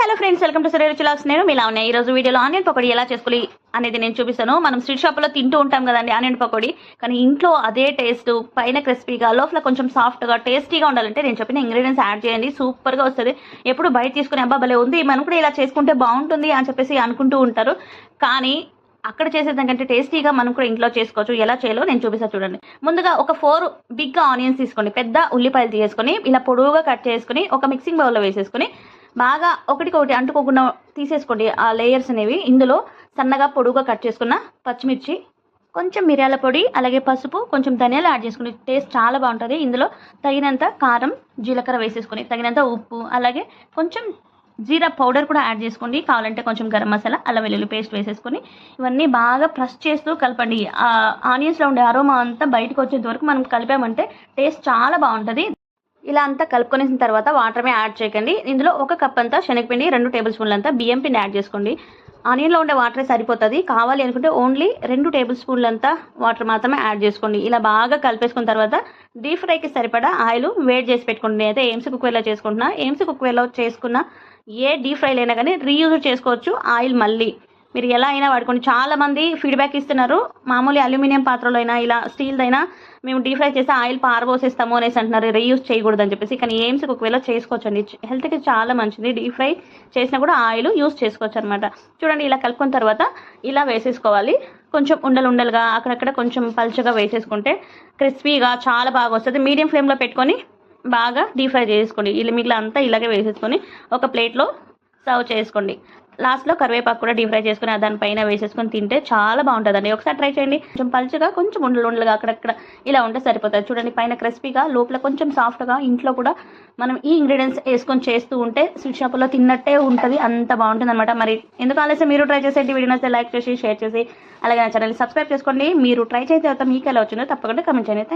Hello friends, welcome to Sriruchi vlogs. నేను మీలా ఉన్నాయి. ఈ రోజు వీడియోలో ఆనియన్ పకోడీ ఎలా చేసుకోవాలి అనేది నేను చూపిస్తాను. మనం స్ట్రీట్ షాప్లో తింటూ ఉంటాం కదండి ఆనియన్ పకోడీ, కానీ ఇంట్లో అదే టేస్ట్, పైన క్రిస్పీగా లోపల కొంచెం సాఫ్ట్గా టేస్టీగా ఉండాలంటే నేను చెప్పిన ఇంగ్రీడియంట్స్ యాడ్ చేయండి, సూపర్గా వస్తుంది. ఎప్పుడు బయట తీసుకుని అబ్బా భలే ఉంది, మనం కూడా ఇలా చేసుకుంటే బాగుంటుంది అని చెప్పేసి అనుకుంటూ ఉంటారు. కానీ అక్కడ చేసేదానికంటే టేస్టీగా మనం కూడా ఇంట్లో చేసుకోవచ్చు. ఎలా చేయాలో నేను చూపిస్తాను చూడండి. ముందుగా ఒక 4 బిగ్ ఆనియన్స్ తీసుకోండి, పెద్ద ఉల్లిపాయలు తీసుకొని ఇలా పొడవుగా కట్ చేసుకుని ఒక మిక్సింగ్ బౌల్లో వేసేసుకుని బాగా ఒకటికొకటి అంటుకోకుండా తీసేసుకోండి ఆ లేయర్స్ అనేవి. ఇందులో సన్నగా పొడుగుగా కట్ చేసుకున్న పచ్చిమిర్చి, కొంచెం మిరియాల పొడి, అలాగే పసుపు, కొంచెం ధనియాలు యాడ్ చేసుకుని టేస్ట్ చాలా బాగుంటుంది. ఇందులో తగినంత కారం, జీలకర్ర వేసేసుకొని తగినంత ఉప్పు, అలాగే కొంచెం జీరా పౌడర్ కూడా యాడ్ చేసుకోండి. కావాలంటే కొంచెం గరం మసాలా, అల్లం వెల్లుల్లి పేస్ట్ వేసేసుకొని ఇవన్నీ బాగా ప్రెస్ చేస్తూ కలపండి. ఆనియన్స్లో ఉండే అరోమా అంతా బయటకు వచ్చేంత వరకు మనం కలిపామంటే టేస్ట్ చాలా బాగుంటుంది. ఇలా అంతా కలుపుకొనేసిన తర్వాత వాటర్మే యాడ్ చేయకండి. ఇందులో 1 కప్ అంతా శనగపిండి, 2 టేబుల్ స్పూన్లు అంతా బియ్యం పిండి యాడ్ చేసుకోండి. ఆనియన్లో ఉండే వాటరే సరిపోతుంది. కావాలి అనుకుంటే ఓన్లీ 2 టేబుల్ స్పూన్లు అంతా వాటర్ మాత్రమే యాడ్ చేసుకోండి. ఇలా బాగా కలిపేసుకున్న తర్వాత డీప్ ఫ్రైకి సరిపడా ఆయిల్ వేడి చేసి పెట్టుకోండి. నేనైతే ఏమ్స్ కుక్వేర్లో చేసుకుంటున్నా. ఏమ్స్ కుక్వేర్లో చేసుకున్న ఏ డీప్ ఫ్రైలు అయినా కానీ రీయూజ్ చేసుకోవచ్చు ఆయిల్. మళ్ళీ మీరు ఎలా అయినా వాడుకోండి. చాలా మంది ఫీడ్బ్యాక్ ఇస్తున్నారు, మామూలు అల్యూమినియం పాత్రలో అయినా ఇలా స్టీల్దైనా మేము డీప్ ఫ్రై చేస్తే ఆయిల్ పారబోసేస్తాము అనేసి అంటున్నారు, రీయూజ్ చేయకూడదని చెప్పేసి. కానీ ఏమ్స్ కుక్వేర్లో చేసుకోవచ్చండి, హెల్త్కి చాలా మంచిది. డీప్ ఫ్రై చేసినా కూడా ఆయిల్ యూజ్ చేసుకోవచ్చు అనమాట. చూడండి, ఇలా కలుపుకున్న తర్వాత ఇలా వేసేసుకోవాలి. కొంచెం ఉండలుగా అక్కడక్కడ కొంచెం పల్చగా వేసేసుకుంటే క్రిస్పీగా చాలా బాగా వస్తుంది. మీడియం ఫ్లేమ్లో పెట్టుకొని బాగా డీప్ ఫ్రై చేసుకోండి. ఇలా మిగిలిన అంతా ఇలాగే వేసేసుకొని ఒక ప్లేట్లో సర్వ్ చేసుకోండి. లాస్ట్లో కరివేపాకు కూడా డీప్ ఫ్రై చేసుకుని దానిపైన వేసేసుకొని తింటే చాలా బాగుంటుందండి. ఒకసారి ట్రై చేయండి. కొంచెం పలుచగా, కొంచెం ఉండలుగా అక్కడక్కడ ఇలా ఉంటే సరిపోతుంది. చూడండి, పైన క్రిస్పీగా, లోపల కొంచెం సాఫ్ట్గా. ఇంట్లో కూడా మనం ఈ ఇంగ్రీడియంట్స్ వేసుకొని చేస్తూ ఉంటే స్వీట్ షాపులో తిన్నట్టే ఉంటుంది, అంత బాగుంటుంది అనమాట. మరి ఎందుకు ఆలస్యం, మీరు ట్రై చేసేది వీడియో నచ్చితే లైక్ చేసి షేర్ చేసి అలాగే నా ఛానల్ని సబ్స్క్రైబ్ చేసుకోండి. మీరు ట్రై చేసే తర్వాత మీకు ఎలా వచ్చిందో తప్పకుండా కమెంట్ చేయండి.